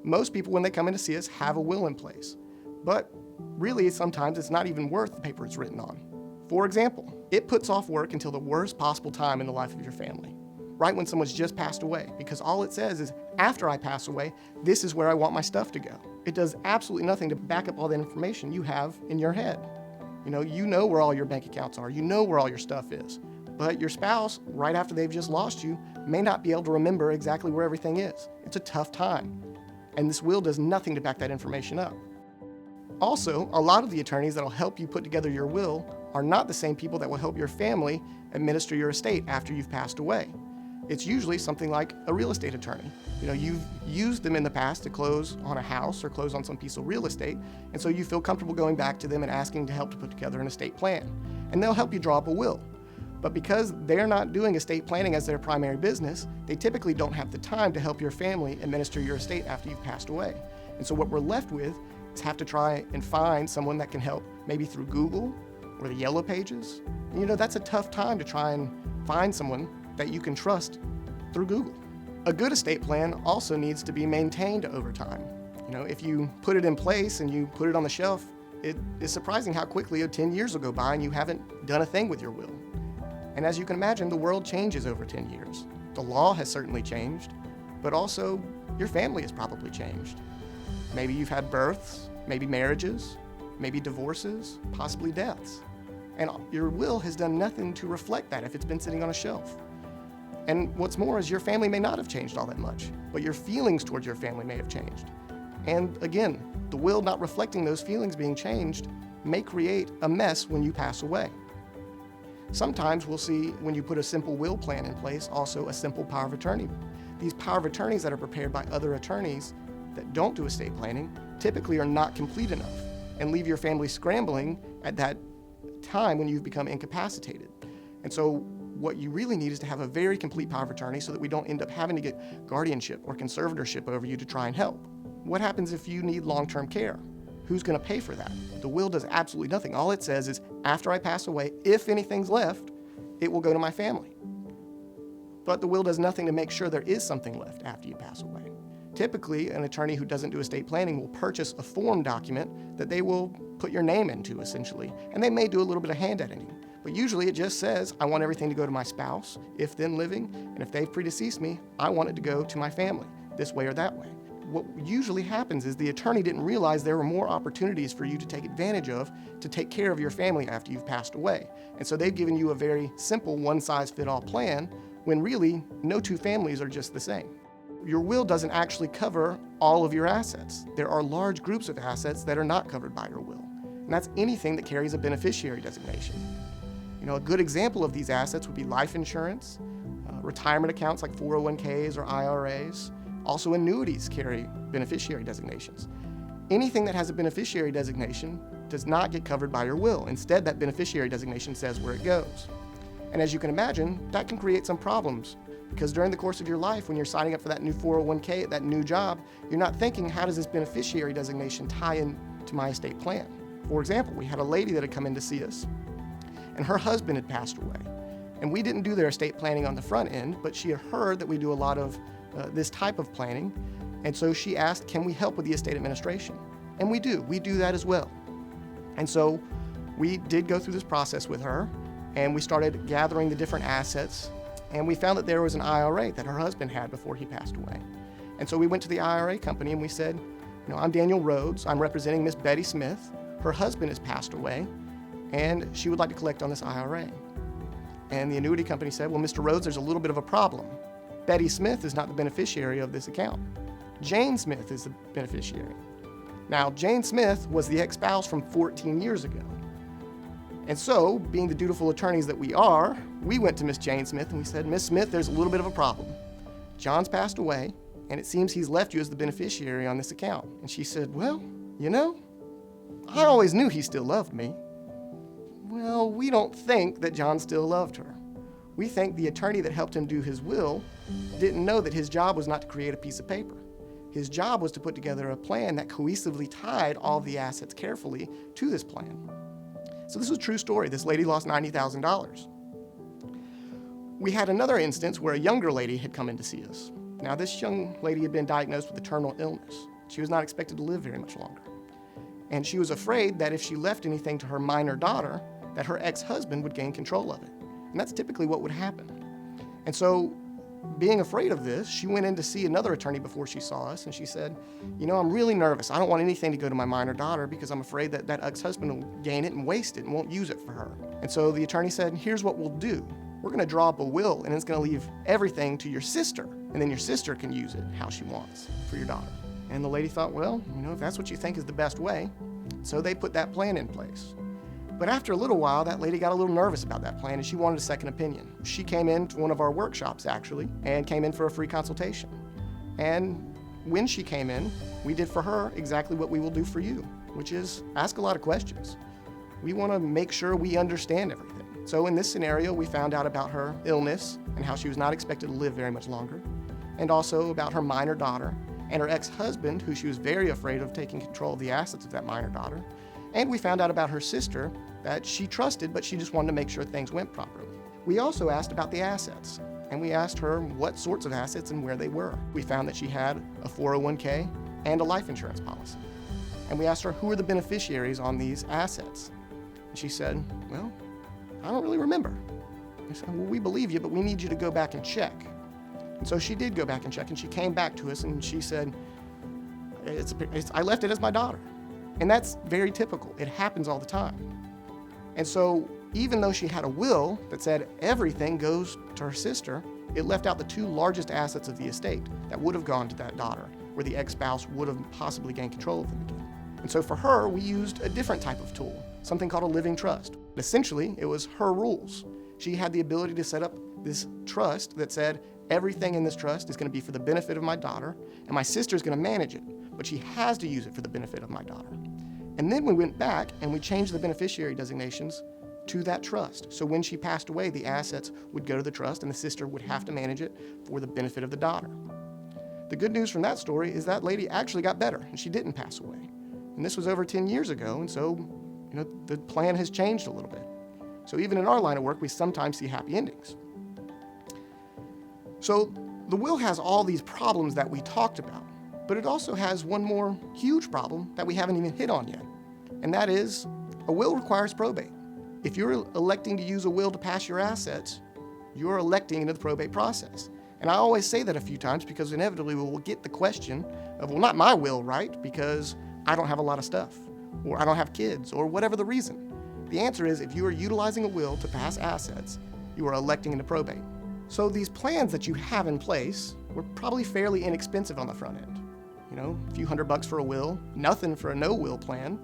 Most people, when they come in to see us, have a will in place. But really, sometimes it's not even worth the paper it's written on. For example, it puts off work until the worst possible time in the life of your family, right when someone's just passed away, because all it says is, after I pass away, this is where I want my stuff to go. It does absolutely nothing to back up all the information you have in your head. You know where all your bank accounts are, you know where all your stuff is. But your spouse, right after they've just lost you, may not be able to remember exactly where everything is. It's a tough time. And this will does nothing to back that information up. Also, a lot of the attorneys that will help you put together your will are not the same people that will help your family administer your estate after you've passed away. It's usually something like a real estate attorney. You've used them in the past to close on a house or close on some piece of real estate, and so you feel comfortable going back to them and asking to help to put together an estate plan. And they'll help you draw up a will. But because they're not doing estate planning as their primary business, they typically don't have the time to help your family administer your estate after you've passed away. And so what we're left with is have to try and find someone that can help, maybe through Google or the Yellow Pages. That's a tough time to try and find someone that you can trust through Google. A good estate plan also needs to be maintained over time. If you put it in place and you put it on the shelf, it is surprising how quickly 10 years will go by and you haven't done a thing with your will. And as you can imagine, the world changes over 10 years. The law has certainly changed, but also your family has probably changed. Maybe you've had births, maybe marriages, maybe divorces, possibly deaths. And your will has done nothing to reflect that if it's been sitting on a shelf. And what's more is your family may not have changed all that much, but your feelings towards your family may have changed. And again, the will not reflecting those feelings being changed may create a mess when you pass away. Sometimes we'll see when you put a simple will plan in place, also a simple power of attorney. These power of attorneys that are prepared by other attorneys that don't do estate planning typically are not complete enough and leave your family scrambling at that time when you've become incapacitated. And so what you really need is to have a very complete power of attorney so that we don't end up having to get guardianship or conservatorship over you to try and help. What happens if you need long-term care? Who's going to pay for that? The will does absolutely nothing. All it says is, after I pass away, if anything's left, it will go to my family. But the will does nothing to make sure there is something left after you pass away. Typically, an attorney who doesn't do estate planning will purchase a form document that they will put your name into, essentially, and they may do a little bit of hand editing. But usually it just says, I want everything to go to my spouse, if then living, and if they've predeceased me, I want it to go to my family, this way or that way. What usually happens is the attorney didn't realize there were more opportunities for you to take advantage of to take care of your family after you've passed away. And so they've given you a very simple one-size-fit-all plan when really no two families are just the same. Your will doesn't actually cover all of your assets. There are large groups of assets that are not covered by your will. And that's anything that carries a beneficiary designation. A good example of these assets would be life insurance, retirement accounts like 401ks or IRAs. Also, annuities carry beneficiary designations. Anything that has a beneficiary designation does not get covered by your will. Instead, that beneficiary designation says where it goes. And as you can imagine, that can create some problems because during the course of your life, when you're signing up for that new 401k, that new job, you're not thinking, how does this beneficiary designation tie into my estate plan? For example, we had a lady that had come in to see us, and her husband had passed away. And we didn't do their estate planning on the front end, but she had heard that we do a lot of this type of planning, and so she asked, can we help with the estate administration? And we do that as well. And so we did go through this process with her, and we started gathering the different assets, and we found that there was an IRA that her husband had before he passed away. And so we went to the IRA company and we said, I'm Daniel Rhodes, I'm representing Miss Betty Smith. Her husband has passed away, and she would like to collect on this IRA. And the annuity company said, well, Mr. Rhodes, there's a little bit of a problem. Betty Smith is not the beneficiary of this account. Jane Smith is the beneficiary. Now, Jane Smith was the ex-spouse from 14 years ago. And so, being the dutiful attorneys that we are, we went to Miss Jane Smith and we said, Miss Smith, there's a little bit of a problem. John's passed away, and it seems he's left you as the beneficiary on this account. And she said, well, I always knew he still loved me. Well, we don't think that John still loved her. We think the attorney that helped him do his will didn't know that his job was not to create a piece of paper. His job was to put together a plan that cohesively tied all the assets carefully to this plan. So this was a true story. This lady lost $90,000. We had another instance where a younger lady had come in to see us. Now, this young lady had been diagnosed with a terminal illness. She was not expected to live very much longer. And she was afraid that if she left anything to her minor daughter, that her ex-husband would gain control of it. And that's typically what would happen. And so, being afraid of this, she went in to see another attorney before she saw us, and she said, I'm really nervous. I don't want anything to go to my minor daughter because I'm afraid that that ex-husband will gain it and waste it and won't use it for her. And so the attorney said, here's what we'll do. We're gonna draw up a will, and it's gonna leave everything to your sister, and then your sister can use it how she wants for your daughter. And the lady thought, well, if that's what you think is the best way. So they put that plan in place. But after a little while, that lady got a little nervous about that plan, and she wanted a second opinion. She came in to one of our workshops, actually, and came in for a free consultation. And when she came in, we did for her exactly what we will do for you, which is ask a lot of questions. We want to make sure we understand everything. So in this scenario, we found out about her illness and how she was not expected to live very much longer, and also about her minor daughter and her ex-husband, who she was very afraid of taking control of the assets of that minor daughter. And we found out about her sister that she trusted, but she just wanted to make sure things went properly. We also asked about the assets, and we asked her what sorts of assets and where they were. We found that she had a 401k and a life insurance policy. And we asked her who were the beneficiaries on these assets. And she said, well, I don't really remember. I said, well, we believe you, but we need you to go back and check. And so she did go back and check, and she came back to us and she said, I left it as my daughter. And that's very typical. It happens all the time. And so even though she had a will that said everything goes to her sister, it left out the two largest assets of the estate that would have gone to that daughter, where the ex-spouse would have possibly gained control of them again. And so for her, we used a different type of tool, something called a living trust. Essentially, it was her rules. She had the ability to set up this trust that said everything in this trust is going to be for the benefit of my daughter, and my sister is going to manage it, but she has to use it for the benefit of my daughter. And then we went back and we changed the beneficiary designations to that trust. So when she passed away, the assets would go to the trust and the sister would have to manage it for the benefit of the daughter. The good news from that story is that lady actually got better and she didn't pass away. And this was over 10 years ago, and so the plan has changed a little bit. So even in our line of work, we sometimes see happy endings. So the will has all these problems that we talked about, but it also has one more huge problem that we haven't even hit on yet, and that is a will requires probate. If you're electing to use a will to pass your assets, you're electing into the probate process. And I always say that a few times because inevitably we'll get the question of, well, not my will, right? Because I don't have a lot of stuff, or I don't have kids, or whatever the reason. The answer is if you are utilizing a will to pass assets, you are electing into probate. So these plans that you have in place were probably fairly inexpensive on the front end. A few $100 for a will, nothing for a no-will plan,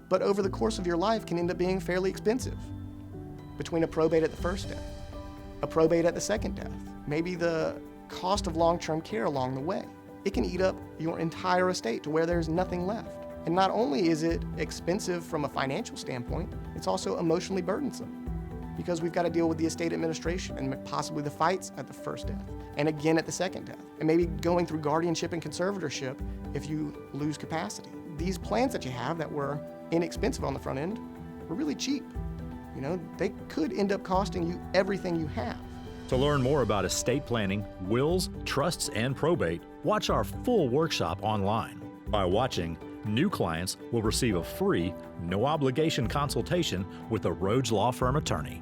but over the course of your life can end up being fairly expensive. Between a probate at the first death, a probate at the second death, maybe the cost of long-term care along the way. It can eat up your entire estate to where there's nothing left. And not only is it expensive from a financial standpoint, it's also emotionally burdensome because we've got to deal with the estate administration and possibly the fights at the first death and again at the second death, and maybe going through guardianship and conservatorship if you lose capacity. These plans that you have that were inexpensive on the front end were really cheap. They could end up costing you everything you have. To learn more about estate planning, wills, trusts, and probate, watch our full workshop online. By watching, new clients will receive a free, no-obligation consultation with a Rhodes Law Firm attorney.